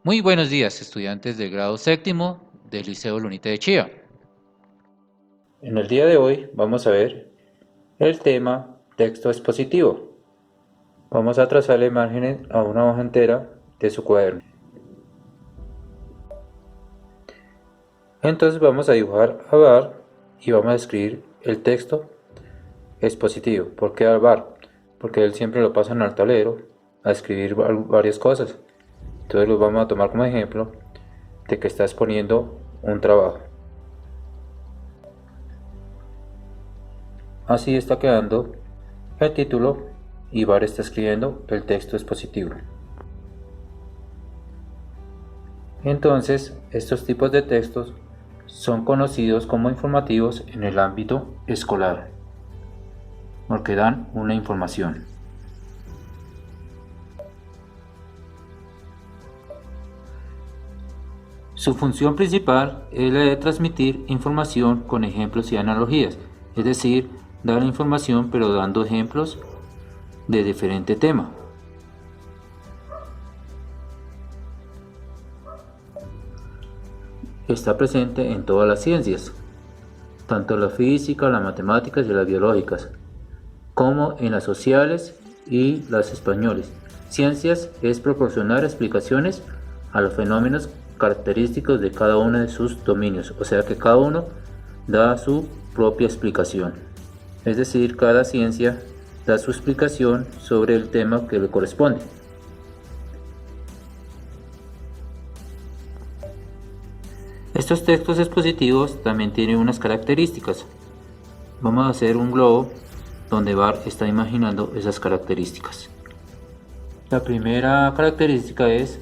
Muy buenos días, estudiantes del grado séptimo del Liceo Lunita de Chía. En el día de hoy vamos a ver el tema texto expositivo. Vamos a trazarle imágenes a una hoja entera de su cuaderno. Entonces vamos a dibujar a bar y vamos a escribir el texto expositivo. ¿Por qué al bar? Porque él siempre lo pasa en el tablero a escribir varias cosas. Entonces los vamos a tomar como ejemplo de que está exponiendo un trabajo. Así está quedando el título y bar está escribiendo el texto expositivo. Entonces, estos tipos de textos son conocidos como informativos en el ámbito escolar, porque dan una información. Su función principal es la de transmitir información con ejemplos y analogías, es decir, dar información pero dando ejemplos de diferente tema. Está presente en todas las ciencias, tanto la física, las matemáticas y las biológicas, como en las sociales y las españoles. Ciencias es proporcionar explicaciones a los fenómenos característicos de cada uno de sus dominios, o sea que cada uno da su propia explicación. Es decir, cada ciencia da su explicación sobre el tema que le corresponde. Estos textos expositivos también tienen unas características. Vamos a hacer un globo donde Bart está imaginando esas características. La primera característica es: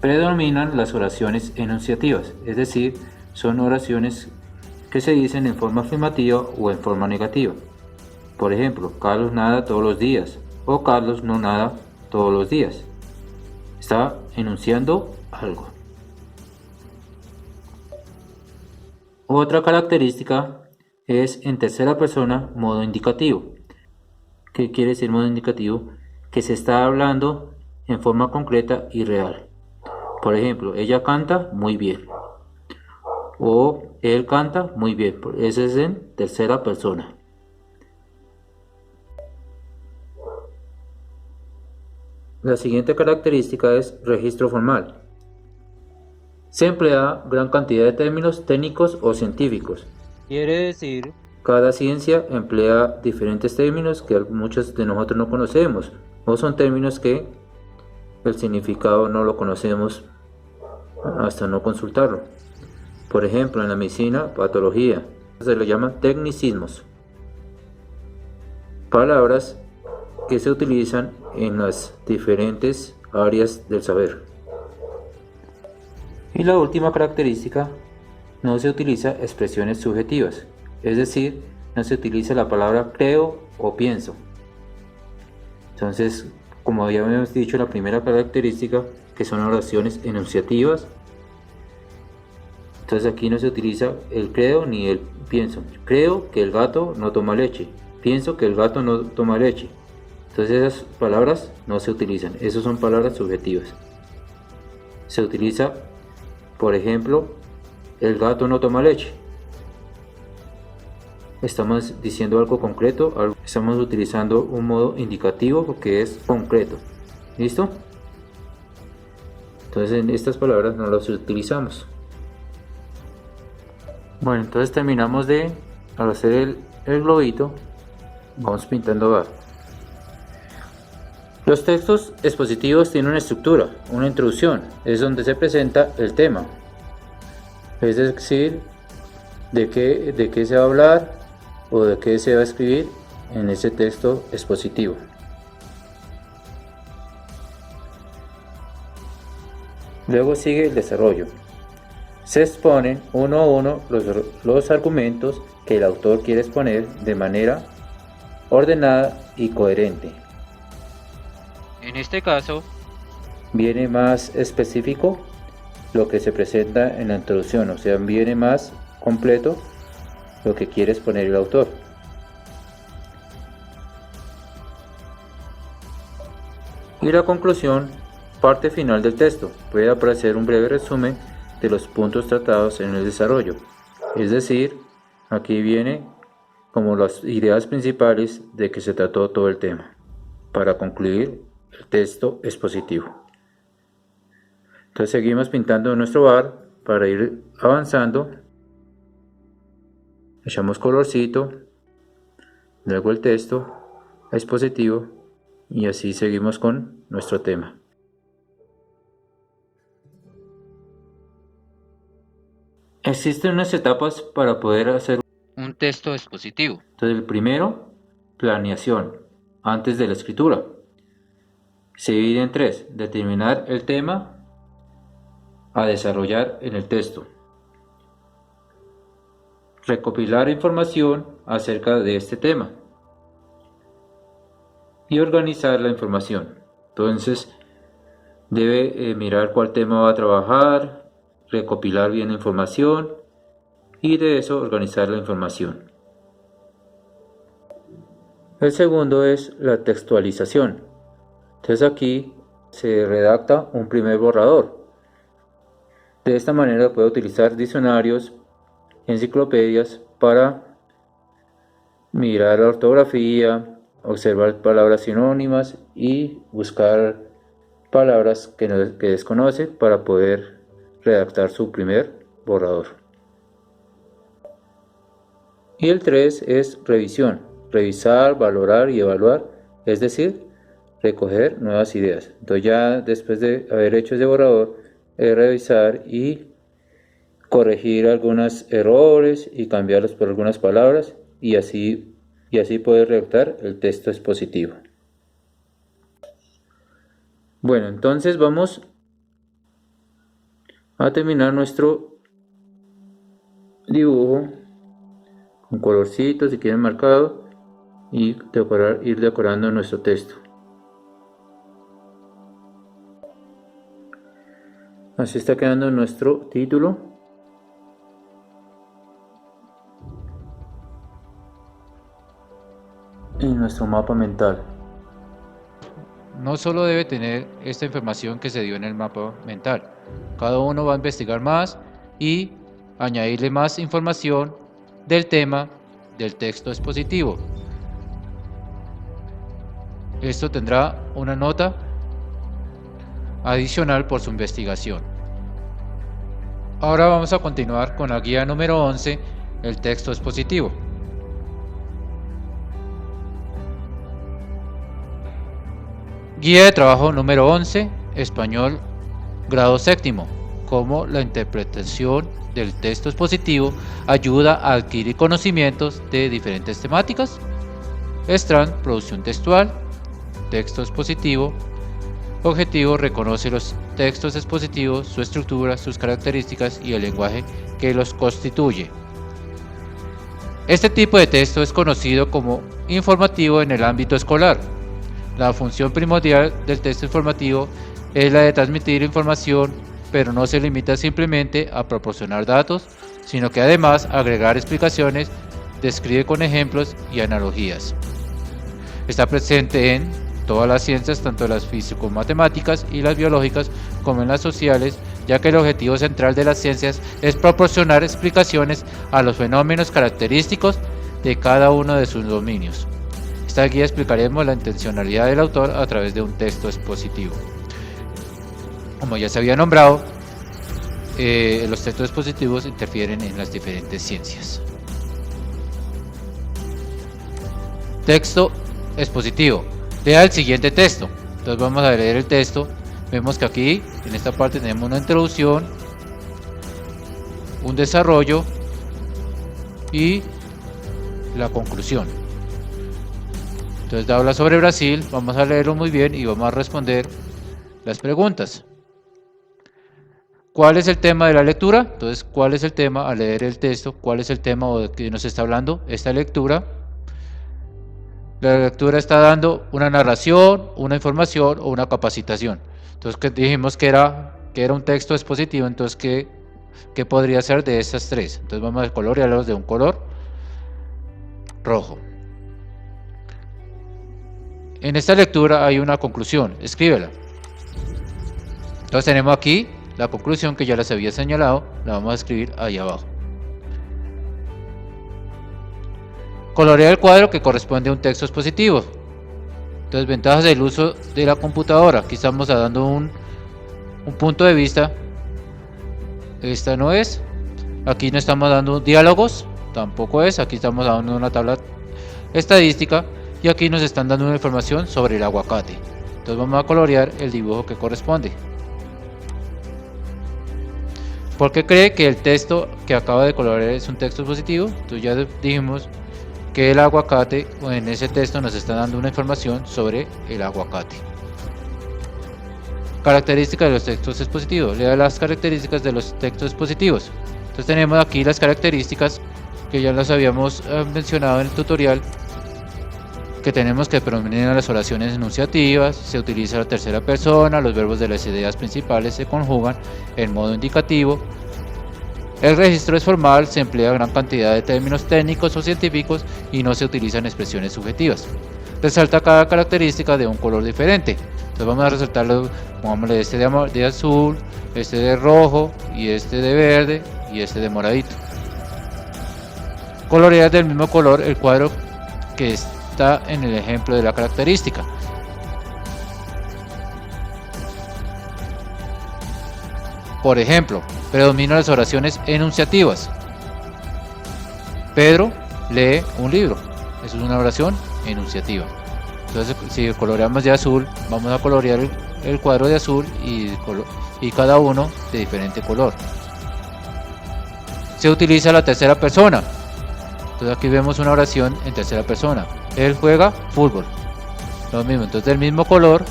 predominan las oraciones enunciativas, es decir, son oraciones que se dicen en forma afirmativa o en forma negativa. Por ejemplo, Carlos nada todos los días o Carlos no nada todos los días. Está enunciando algo. Otra característica es en tercera persona modo indicativo. ¿Qué quiere decir modo indicativo? Que se está hablando en forma concreta y real. Por ejemplo, ella canta muy bien. O él canta muy bien. Eso es en tercera persona. La siguiente característica es registro formal. Se emplea gran cantidad de términos técnicos o científicos. Quiere decir, cada ciencia emplea diferentes términos que muchos de nosotros no conocemos, o son términos que el significado no lo conocemos hasta no consultarlo. Por ejemplo, en la medicina, patología, se le llama tecnicismos. Palabras que se utilizan en las diferentes áreas del saber. Y la última característica, no se utiliza expresiones subjetivas, es decir, no se utiliza la palabra creo o pienso. Entonces, como ya habíamos dicho, la primera característica, que son oraciones enunciativas, entonces aquí no se utiliza el creo ni el pienso. Creo que el gato no toma leche, pienso que el gato no toma leche. Entonces esas palabras no se utilizan, esas son palabras subjetivas. Se utiliza, por ejemplo, el gato no toma leche. Estamos diciendo algo concreto, estamos utilizando un modo indicativo que es concreto. ¿Listo? Entonces en estas palabras no las utilizamos. Bueno, entonces terminamos de hacer el globito. Vamos pintando abajo. Los textos expositivos tienen una estructura, una introducción, es donde se presenta el tema. Es decir, de qué se va a hablar o de qué se va a escribir en ese texto expositivo. Luego sigue el desarrollo. Se exponen uno a uno los argumentos que el autor quiere exponer de manera ordenada y coherente. En este caso, Viene más específico lo que se presenta en la introducción, o sea, viene más completo lo que quiere exponer el autor. Y la conclusión parte final del texto. Puede aparecer un breve resumen de los puntos tratados en el desarrollo. Es decir, aquí viene como las ideas principales de que se trató todo el tema. Para concluir, el texto expositivo. Entonces seguimos pintando nuestro bar para ir avanzando. Echamos colorcito, luego el texto expositivo y así seguimos con nuestro tema. Existen unas etapas para poder hacer un texto expositivo. Entonces el primero, planeación, antes de la escritura. Se divide en tres: determinar el tema a desarrollar en el texto, recopilar información acerca de este tema y organizar la información. Entonces debe mirar cuál tema va a trabajar, recopilar bien la información y de eso organizar la información. El segundo es la textualización. Entonces aquí se redacta un primer borrador. De esta manera puede utilizar diccionarios, enciclopedias para mirar la ortografía, observar palabras sinónimas y buscar palabras que desconoce para poder redactar su primer borrador. Y el 3 es revisión, revisar, valorar y evaluar, es decir, recoger nuevas ideas. Entonces ya después de haber hecho ese borrador, revisar y corregir algunos errores y cambiarlos por algunas palabras y así poder redactar el texto expositivo. Bueno, entonces vamos a terminar nuestro dibujo con colorcitos si quieren marcado y ir decorando nuestro texto. Así está quedando nuestro título. Y nuestro mapa mental. No solo debe tener esta información que se dio en el mapa mental. Cada uno va a investigar más y añadirle más información del tema del texto expositivo. Esto tendrá una nota adicional por su investigación. Ahora vamos a continuar con la guía número 11, el texto expositivo. Guía de trabajo número 11, español, grado séptimo. Cómo la interpretación del texto expositivo ayuda a adquirir conocimientos de diferentes temáticas. Strand, producción textual, texto expositivo. Objetivo, reconoce los textos expositivos, su estructura, sus características y el lenguaje que los constituye. Este tipo de texto es conocido como informativo en el ámbito escolar. La función primordial del texto informativo es la de transmitir información, pero no se limita simplemente a proporcionar datos, sino que además agregar explicaciones, describe con ejemplos y analogías. Está presente en todas las ciencias, tanto las físico-matemáticas y las biológicas como en las sociales, ya que el objetivo central de las ciencias es proporcionar explicaciones a los fenómenos característicos de cada uno de sus dominios. Esta guía explicaremos la intencionalidad del autor a través de un texto expositivo. Como ya se había nombrado, los textos expositivos interfieren en las diferentes ciencias. Texto expositivo. Lea el siguiente texto. Entonces vamos a leer el texto. Vemos que aquí, en esta parte, tenemos una introducción, un desarrollo y la conclusión. Entonces habla sobre Brasil, vamos a leerlo muy bien y vamos a responder las preguntas. ¿Cuál es el tema de la lectura? Entonces, ¿cuál es el tema al leer el texto? ¿Cuál es el tema de que nos está hablando esta lectura? La lectura está dando una narración, una información o una capacitación. Entonces, que dijimos que era un texto expositivo, entonces, ¿qué podría ser de estas tres? Entonces, vamos a colorearlos de un color rojo. En esta lectura hay una conclusión, escríbela. Entonces tenemos aquí la conclusión que ya les había señalado, la vamos a escribir ahí abajo. Colorear el cuadro que corresponde a un texto expositivo. Entonces, ventajas del uso de la computadora. Aquí estamos dando un punto de vista. Esta no es. Aquí no estamos dando diálogos, tampoco es. Aquí estamos dando una tabla estadística y aquí nos están dando una información sobre el aguacate. Entonces vamos a colorear el dibujo que corresponde. ¿Por qué cree que el texto que acaba de colorear es un texto positivo? Entonces ya dijimos que el aguacate, o en ese texto nos está dando una información sobre el aguacate. Características de los textos expositivos. Lea las características de los textos expositivos. Entonces tenemos aquí las características que ya las habíamos mencionado en el tutorial, que tenemos que predominan las oraciones enunciativas, se utiliza la tercera persona, los verbos de las ideas principales se conjugan en modo indicativo. El registro es formal, se emplea gran cantidad de términos técnicos o científicos y no se utilizan expresiones subjetivas. Resalta cada característica de un color diferente. Entonces vamos a resaltarlo, pongámosle este de azul, este de rojo, y este de verde, y este de moradito. Colorear del mismo color el cuadro que está en el ejemplo de la característica. Por ejemplo, predominan las oraciones enunciativas. Pedro lee un libro. Eso es una oración enunciativa. Entonces, si coloreamos de azul, vamos a colorear el cuadro de azul y cada uno de diferente color. Se utiliza la tercera persona. Entonces aquí vemos una oración en tercera persona. Él juega fútbol. Lo mismo, entonces del mismo color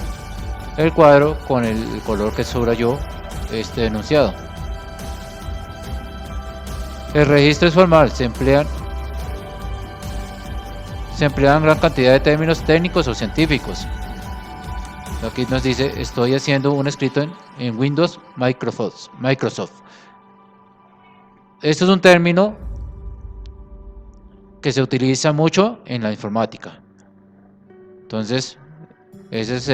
el cuadro con el color que subrayó este enunciado. El registro es formal, se emplean gran cantidad de términos técnicos o científicos. Aquí nos dice, estoy haciendo un escrito en Windows Microsoft. Esto es un término que se utiliza mucho en la informática. Entonces, ese es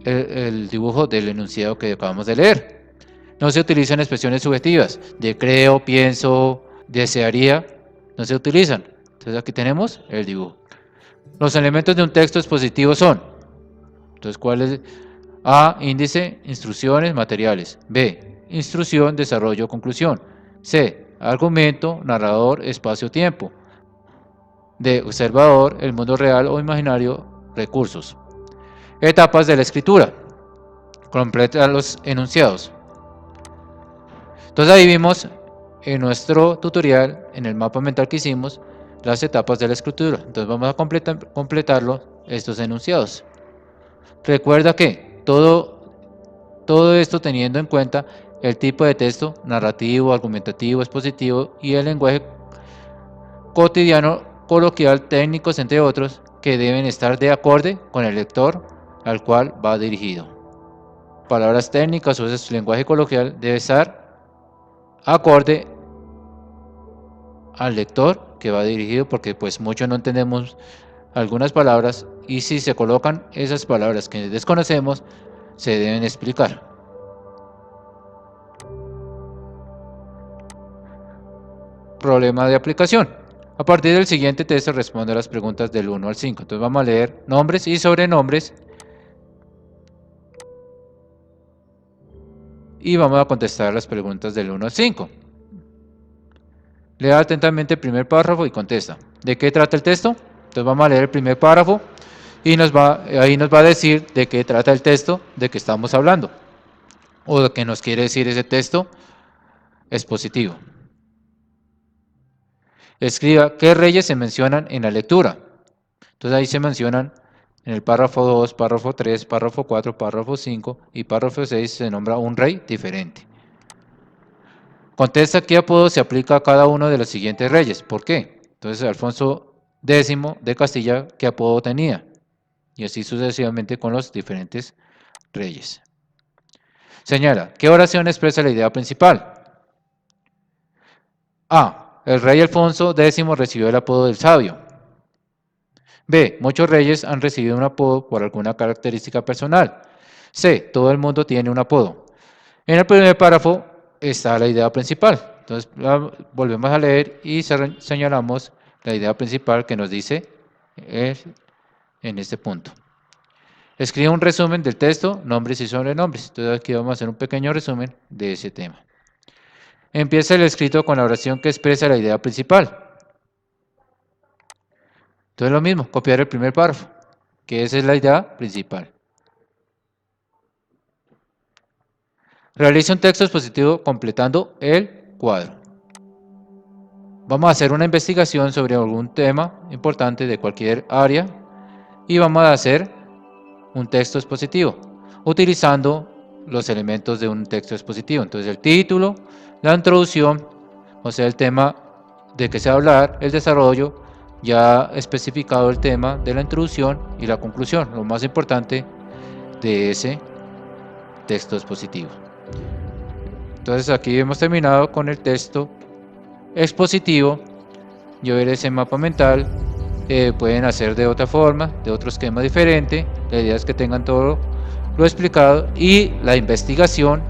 el dibujo del enunciado que acabamos de leer. No se utilizan expresiones subjetivas de creo, pienso, desearía, no se utilizan. Entonces aquí tenemos el dibujo. Los elementos de un texto expositivo son, entonces, ¿cuál es? A, índice, instrucciones, materiales. B, instrucción, desarrollo, conclusión. C, argumento, narrador, espacio, tiempo. D, observador, el mundo real o imaginario, recursos. Etapas de la escritura. Completa los enunciados. Entonces ahí vimos en nuestro tutorial, en el mapa mental que hicimos, las etapas de la escritura. Entonces vamos a completarlo, estos enunciados. Recuerda que todo esto teniendo en cuenta el tipo de texto, narrativo, argumentativo, expositivo y el lenguaje cotidiano, coloquial, técnicos, entre otros, que deben estar de acorde con el lector al cual va dirigido. Palabras técnicas o ese lenguaje coloquial debe estar acorde al lector que va dirigido, porque pues muchos no entendemos algunas palabras y si se colocan esas palabras que desconocemos se deben explicar. Problema de aplicación. A partir del siguiente texto responde a las preguntas del 1 al 5. Entonces vamos a leer nombres y sobrenombres y vamos a contestar las preguntas del 1 al 5. Lea atentamente el primer párrafo y contesta. ¿De qué trata el texto? Entonces vamos a leer el primer párrafo y ahí nos va a decir de qué trata el texto de que estamos hablando o de qué nos quiere decir ese texto expositivo. Escriba qué reyes se mencionan en la lectura. Entonces ahí se mencionan en el párrafo 2, párrafo 3, párrafo 4, párrafo 5 y párrafo 6 se nombra un rey diferente. Contesta qué apodo se aplica a cada uno de los siguientes reyes. ¿Por qué? Entonces Alfonso X de Castilla, ¿qué apodo tenía? Y así sucesivamente con los diferentes reyes. Señala, ¿qué oración expresa la idea principal? A. El rey Alfonso X recibió el apodo del sabio. B. Muchos reyes han recibido un apodo por alguna característica personal. C. Todo el mundo tiene un apodo. En el primer párrafo está la idea principal. Entonces volvemos a leer y señalamos la idea principal que nos dice en este punto. Escribe un resumen del texto, nombres y sobrenombres. Entonces aquí vamos a hacer un pequeño resumen de ese tema. Empieza el escrito con la oración que expresa la idea principal. Entonces lo mismo, copiar el primer párrafo, que esa es la idea principal. Realiza un texto expositivo completando el cuadro. Vamos a hacer una investigación sobre algún tema importante de cualquier área y vamos a hacer un texto expositivo utilizando los elementos de un texto expositivo. Entonces el título, la introducción, o sea el tema de que se va a hablar, el desarrollo, ya especificado el tema de la introducción y la conclusión, lo más importante de ese texto expositivo. Entonces aquí hemos terminado con el texto expositivo. Yo veré ese mapa mental. Pueden hacer de otra forma, de otro esquema diferente. La idea es que tengan todo lo explicado y la investigación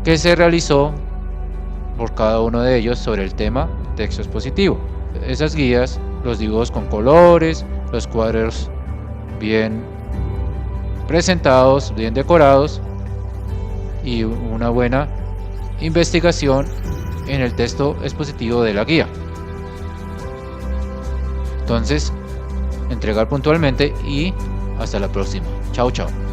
que se realizó por cada uno de ellos sobre el tema texto expositivo. Esas guías, los dibujos con colores, los cuadros bien presentados, bien decorados y una buena investigación en el texto expositivo de la guía. Entonces, entregar puntualmente y hasta la próxima. Chao, chao.